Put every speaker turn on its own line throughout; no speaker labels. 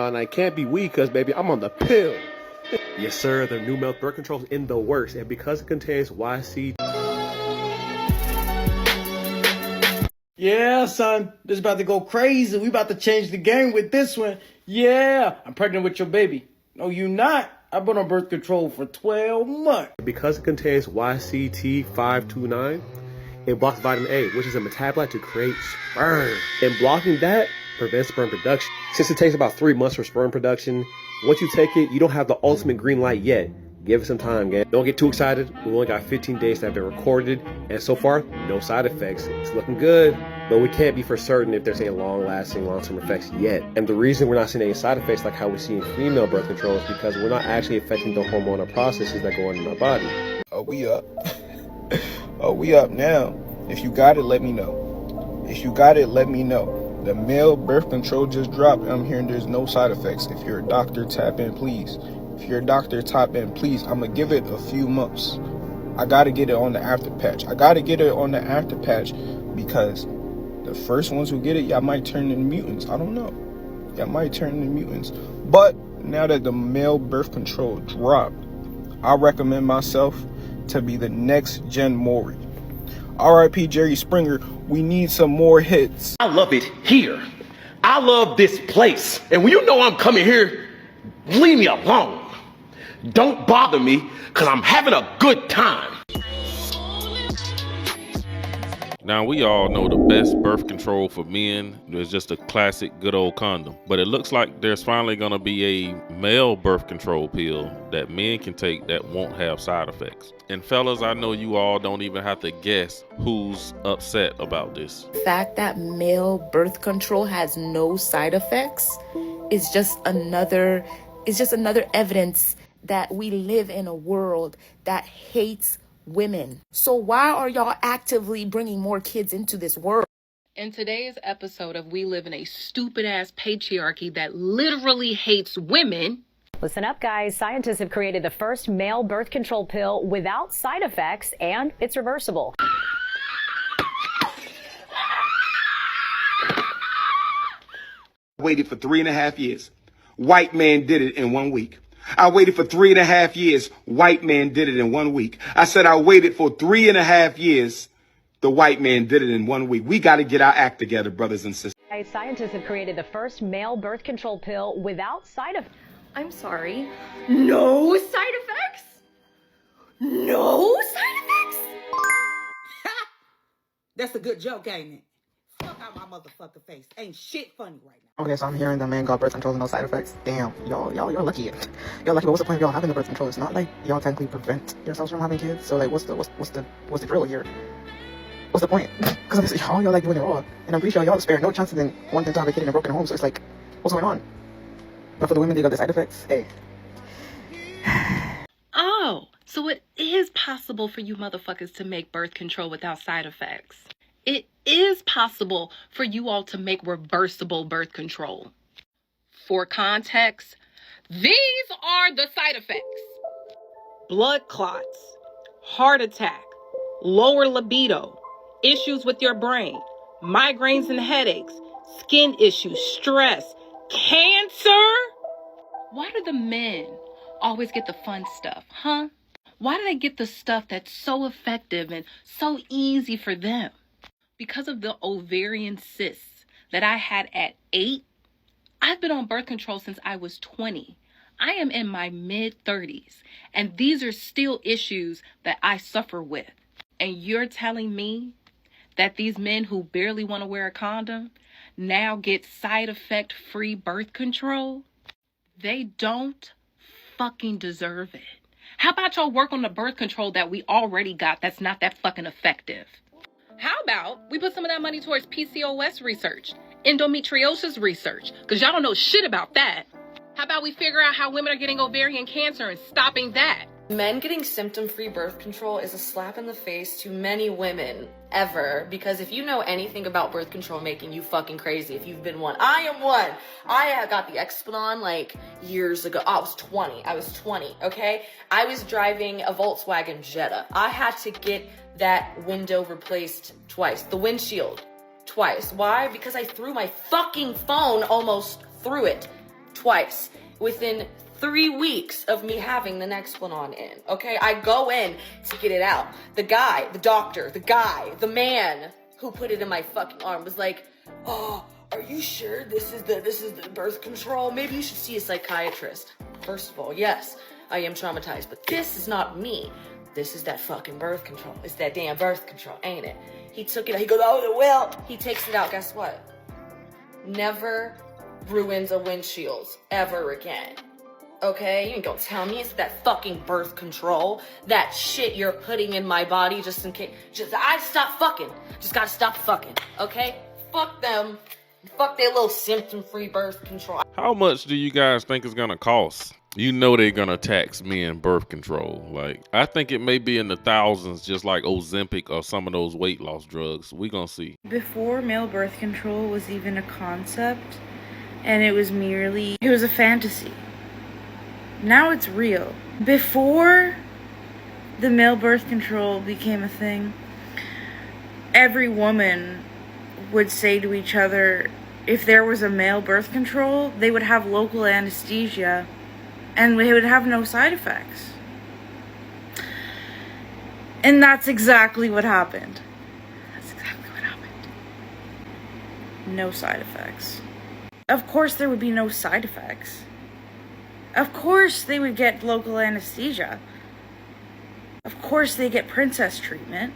And I can't be weak because, baby, I'm on the pill. Yes, sir, the new male birth control is in the works. And because it contains YC...
Yeah, son, this is about to go crazy. We about to change the game with this one. Yeah, I'm pregnant with your baby. No, you not. I've been on birth control for 12 months.
Because it contains YCT529, it blocks vitamin A, which is a metabolite to create sperm. And blocking that prevents sperm production. Since it takes about 3 months for sperm production, once you take it, you don't have the ultimate green light yet. Give it some time, gang. Don't get too excited. We only got 15 days that have been recorded, and so far, no side effects. It's looking good, but we can't be for certain if there's any long-lasting, long-term effects yet. And the reason we're not seeing any side effects like how we see in female birth control is because we're not actually affecting the hormonal processes that go on in our body.
Oh, we up. Oh, we up now. If you got it, let me know. If you got it, let me know. The male birth control just dropped. I'm hearing there's no side effects. If you're a doctor, tap in, please. If you're a doctor, tap in, please. I'm going to give it a few months. I got to get it on the after patch. I got to get it on the after patch because the first ones who get it, y'all might turn into mutants. I don't know. Y'all might turn into mutants. But now that the male birth control dropped, I recommend myself to be the next Jen Maury. R.I.P. Jerry Springer, we need some more hits.
I love it here. I love this place. And when you know I'm coming here, leave me alone. Don't bother me, because I'm having a good time.
Now, we all know the best birth control for men is just a classic good old condom. But it looks like there's finally going to be a male birth control pill that men can take that won't have side effects. And fellas, I know you all don't even have to guess who's upset about this.
The fact that male birth control has no side effects is just another evidence that we live in a world that hates women. So why are y'all actively bringing more kids into this world?
In today's episode of We Live in a Stupid Ass Patriarchy That Literally Hates Women.
Listen up, guys. Scientists have created the first male birth control pill without side effects, and it's reversible.
Waited for 3.5 years. White man did it in 1 week. I waited for 3.5 years. White man did it in 1 week. I said I waited for 3.5 years. The white man did it in 1 week. We got to get our act together, brothers and sisters.
Scientists have created the first male birth control pill without side effects.
I'm sorry. No side effects? No side effects?
That's a good joke, ain't it? Fuck out my motherfucking face. Ain't shit funny right now.
Okay, so I'm hearing the man got birth control with no side effects. Damn, y'all lucky. Y'all lucky. But what's the point of y'all having the birth control? It's not like y'all technically prevent yourselves from having kids. So like, what's the drill here? What's the point? Because y'all like doing it all, and I'm pretty sure y'all spare no chances in wanting to have a kid in a broken home. So it's like, what's going on? But for the women, they got the side effects. Hey.
Oh, so it is possible for you motherfuckers to make birth control without side effects. It is possible for you all to make reversible birth control. For context, these are the side effects: blood clots, heart attack, lower libido, issues with your brain, migraines and headaches, skin issues, stress, cancer. Why do the men always get the fun stuff, huh? Why do they get the stuff that's so effective and so easy for them? Because of the ovarian cysts that I had at 8, I've been on birth control since I was 20. I am in my mid-30s, and these are still issues that I suffer with. And you're telling me that these men who barely want to wear a condom now get side effect-free birth control? They don't fucking deserve it. How about y'all work on the birth control that we already got that's not that fucking effective? How about we put some of that money towards PCOS research, endometriosis research, because y'all don't know shit about that. How about we figure out how women are getting ovarian cancer and stopping that?
Men getting symptom-free birth control is a slap in the face to many women ever, because if you know anything about birth control making you fucking crazy, if you've been one, I am one. I got the Explanon like years ago. I was 20, okay? I was driving a Volkswagen Jetta. I had to get that window replaced twice, the windshield twice. Why? Because I threw my fucking phone almost through it. Twice. Within 3 weeks of me having the Nexplanon in, okay? I go in to get it out. The guy, the doctor, the man who put it in my fucking arm was like, oh, are you sure this is the birth control? Maybe you should see a psychiatrist. First of all, yes, I am traumatized, but this is not me. This is that fucking birth control. It's that damn birth control, ain't it? He took it out. He goes, oh, well. He takes it out. Guess what? Never ruins a windshield ever again. Okay? You ain't gonna tell me it's that fucking birth control. That shit you're putting in my body just in case. I stop fucking. Just gotta stop fucking. Okay? Fuck them. Fuck their little symptom-free birth control.
How much do you guys think it's gonna cost? You know they're gonna tax men birth control. Like, I think it may be in the thousands, just like Ozempic or some of those weight loss drugs. We gonna see.
Before male birth control was even a concept, and it was a fantasy. Now it's real. Before the male birth control became a thing, every woman would say to each other, if there was a male birth control, they would have local anesthesia and they would have no side effects. And that's exactly what happened. No side effects. Of course there would be no side effects. Of course they would get local anesthesia. Of course they get princess treatment.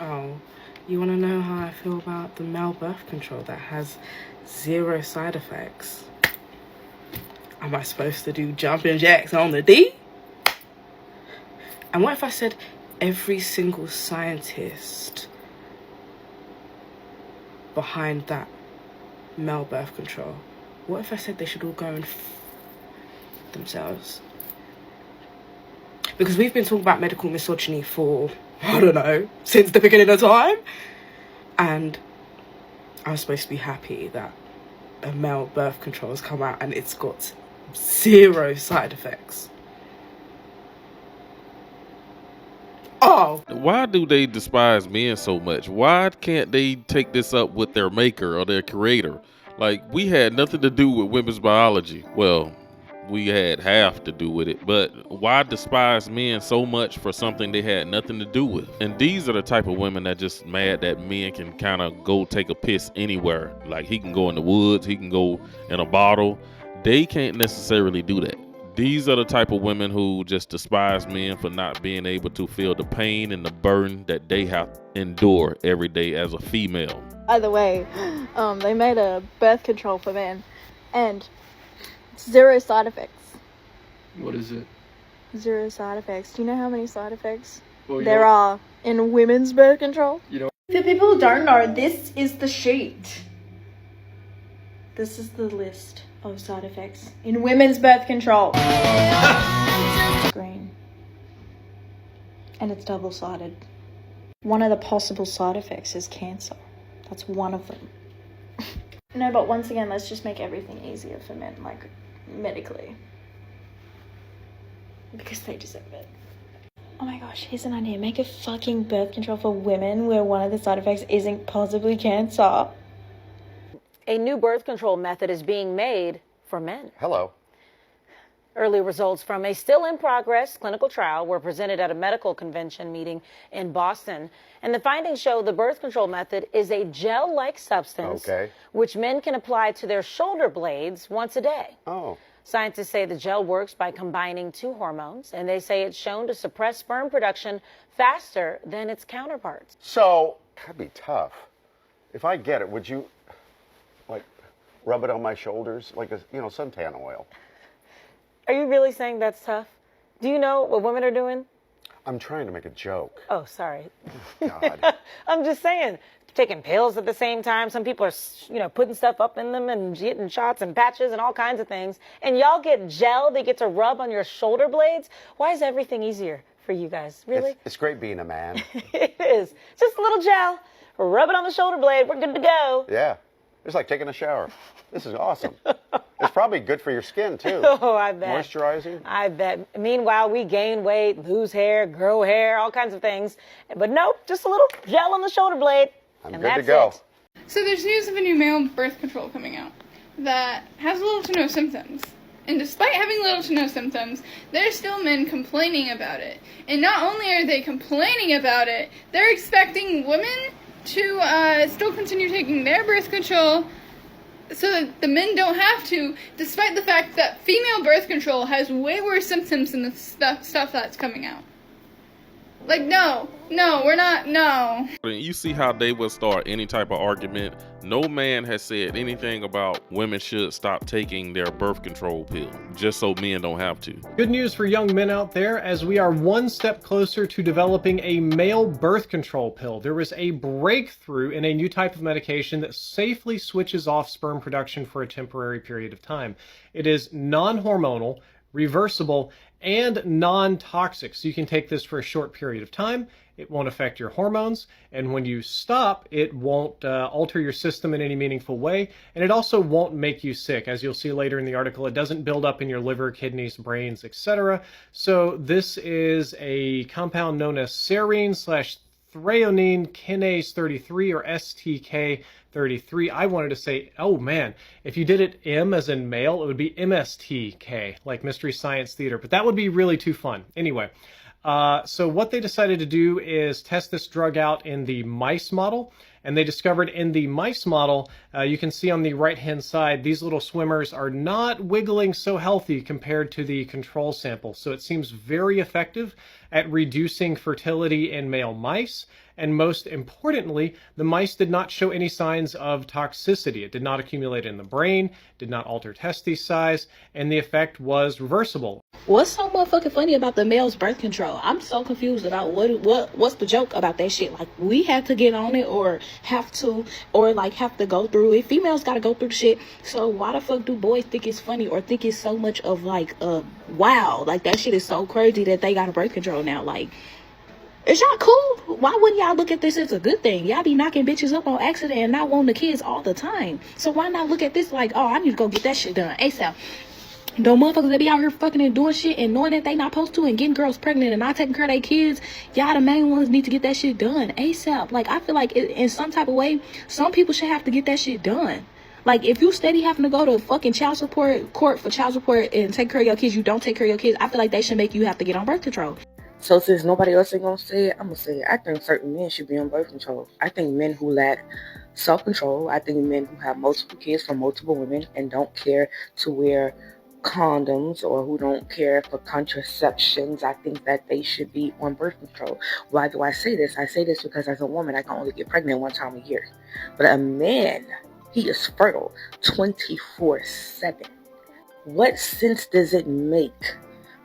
Oh, you want to know how I feel about the male birth control that has 0 side effects? Am I supposed to do jumping jacks on the D? And what if I said every single scientist behind that male birth control, what if I said they should all go and themselves? Because we've been talking about medical misogyny for, I don't know, since the beginning of time. And I'm supposed to be happy that a male birth control has come out and it's got 0 side effects. Oh!
Why do they despise men so much? Why can't they take this up with their maker or their creator? Like, we had nothing to do with women's biology. Well, we had half to do with it, but why despise men so much for something they had nothing to do with? And these are the type of women that just mad that men can kind of go take a piss anywhere. Like, he can go in the woods, he can go in a bottle. They can't necessarily do that. These are the type of women who just despise men for not being able to feel the pain and the burden that they have to endure every day as a female.
Either way, they made a birth control for men, and 0 side effects.
What is it?
0 side effects. Do you know how many side effects
Well,
there are in women's birth control?
You know.
For people who don't know, this is the sheet. This is the list of side effects in women's birth control. Green. And it's double-sided. One of the possible side effects is cancer. That's one of them. No, but once again, let's just make everything easier for men, like, medically. Because they deserve it. Oh my gosh, here's an idea. Make a fucking birth control for women where one of the side effects isn't possibly cancer.
A new birth control method is being made for men.
Hello.
Early results from a still-in-progress clinical trial were presented at a medical convention meeting in Boston. And the findings show the birth control method is a gel-like substance which men can apply to their shoulder blades once a day.
Oh.
Scientists say the gel works by combining 2 hormones, and they say it's shown to suppress sperm production faster than its counterparts.
So, that'd be tough. If I get it, would you, like, rub it on my shoulders like a, suntan oil?
Are you really saying that's tough? Do you know what women are doing?
I'm trying to make a joke.
Oh, sorry.
God.
I'm just saying, taking pills at the same time. Some people are, putting stuff up in them and getting shots and patches and all kinds of things. And y'all get gel that get to rub on your shoulder blades? Why is everything easier for you guys? Really?
It's great being a man.
It is. Just a little gel. Rub it on the shoulder blade. We're good to go.
Yeah. It's like taking a shower. This is awesome. It's probably good for your skin, too.
Oh, I bet.
Moisturizing.
I bet. Meanwhile, we gain weight, lose hair, grow hair, all kinds of things. But nope, just a little gel on the shoulder blade.
I'm good to go.
So there's news of a new male birth control coming out. that has little to no symptoms. And despite having little to no symptoms, there's still men complaining about it. And not only are they complaining about it, they're expecting women to still continue taking their birth control so that the men don't have to, despite the fact that female birth control has way worse symptoms than the stuff that's coming out. Like, no, we're not, no.
You see how they will start any type of argument. No man has said anything about women should stop taking their birth control pill, just so men don't have to.
Good news for young men out there, as we are one step closer to developing a male birth control pill. There was a breakthrough in a new type of medication that safely switches off sperm production for a temporary period of time. It is non-hormonal, reversible, and non-toxic. So you can take this for a short period of time. It won't affect your hormones, and when you stop, it won't alter your system in any meaningful way, and it also won't make you sick. As you'll see later in the article, it doesn't build up in your liver, kidneys, brains, etc. So this is a compound known as serine/threonine kinase 33, or STK33. I wanted to say, oh man, if you did it M as in male, it would be MSTK, like Mystery Science Theater, but that would be really too fun. Anyway, so what they decided to do is test this drug out in the mice model, and they discovered in the mice model, you can see on the right-hand side, these little swimmers are not wiggling so healthy compared to the control sample. So it seems very effective at reducing fertility in male mice. And most importantly, the mice did not show any signs of toxicity. It did not accumulate in the brain, did not alter testes size, and the effect was reversible.
What's so motherfucking funny about the male's birth control? I'm so confused about what's the joke about that shit. Like, we have to get on it or have to go through it. Females gotta go through shit. So why the fuck do boys think it's funny or think it's so much of like wow, like that shit is so crazy that they got a birth control now? Like, is y'all cool? Why wouldn't y'all look at this as a good thing? Y'all be knocking bitches up on accident and not wanting the kids all the time. So why not look at this like, oh, I need to go get that shit done ASAP? Those motherfuckers that be out here fucking and doing shit and knowing that they not supposed to and getting girls pregnant and not taking care of their kids, y'all the main ones need to get that shit done ASAP. Like, I feel like in some type of way, some people should have to get that shit done. Like, if you steady having to go to fucking child support court for child support and take care of your kids, you don't take care of your kids, I feel like they should make you have to get on birth control.
So since nobody else ain't gonna say it, I'm gonna say it. I think certain men should be on birth control. I think men who lack self-control, I think men who have multiple kids from multiple women and don't care to wear condoms or who don't care for contraceptions, I think that they should be on birth control. Why do I say this? I say this because as a woman, I can only get pregnant one time a year. But a man, he is fertile 24/7. What sense does it make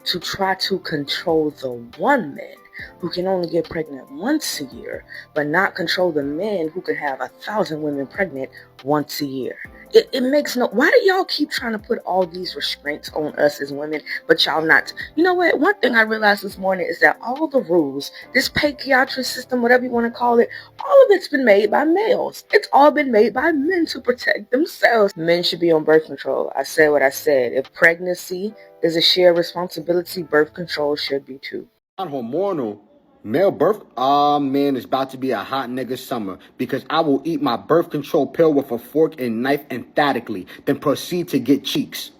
to try to control the one man who can only get pregnant once a year, but not control the men who could have 1,000 women pregnant once a year? It makes no... Why do y'all keep trying to put all these restraints on us as women, but y'all not? You know what? One thing I realized this morning is that all the rules, this patriarchy system, whatever you want to call it, all of it's been made by males. It's all been made by men to protect themselves. Men should be on birth control. I said what I said. If pregnancy is a shared responsibility, birth control should be too.
Not hormonal. Male birth, man, it's about to be a hot nigga summer because I will eat my birth control pill with a fork and knife emphatically, then proceed to get cheeks.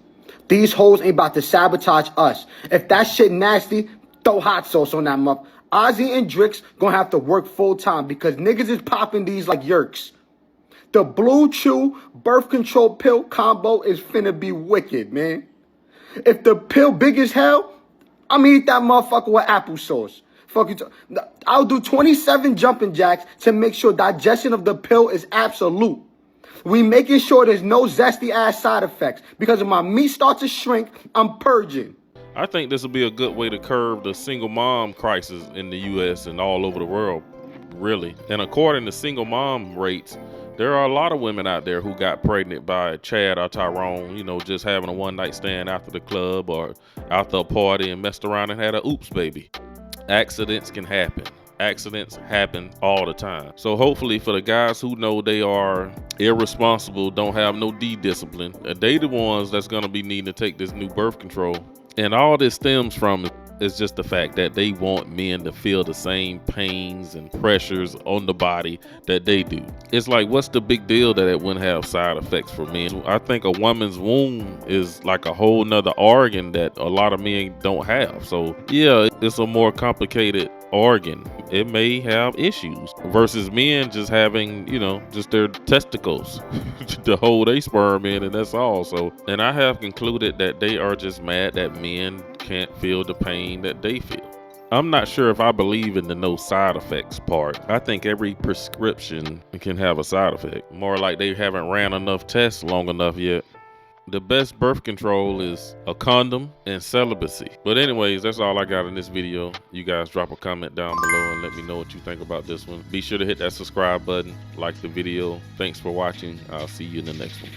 These hoes ain't about to sabotage us. If that shit nasty, throw hot sauce on that muff. Ozzy and Drix gonna have to work full time because niggas is popping these like yerks. The Blue Chew birth control pill combo is finna be wicked, man. If the pill big as hell, I'ma eat that motherfucker with applesauce. I'll do 27 jumping jacks to make sure digestion of the pill is absolute. We making sure there's no zesty ass side effects because if my meat starts to shrink, I'm purging.
I think this will be a good way to curb the single mom crisis in the U.S. and all over the world, really. And according to single mom rates, there are a lot of women out there who got pregnant by Chad or Tyrone, you know, just having a one-night stand after the club or after a party and messed around and had a oops baby. Accidents can happen. Accidents happen all the time. So hopefully for the guys who know they are irresponsible, don't have no D-discipline, they the ones that's going to be needing to take this new birth control. And all this stems from It's just the fact that they want men to feel the same pains and pressures on the body that they do. It's like, what's the big deal that it wouldn't have side effects for men? I think a woman's womb is like a whole nother organ that a lot of men don't have. So yeah, it's a more complicated organ. It may have issues versus men just having, you know, just their testicles to hold a sperm in, and that's all. So, and I have concluded that they are just mad that men can't feel the pain that they feel. I'm not sure if I believe in the no side effects part. I think every prescription can have a side effect. More like they haven't ran enough tests long enough yet. The best birth control is a condom and celibacy. But anyways, that's all I got in this video. You guys drop a comment down below and let me know what you think about this one. Be sure to hit that subscribe button, like the video. Thanks for watching. I'll see you in the next one.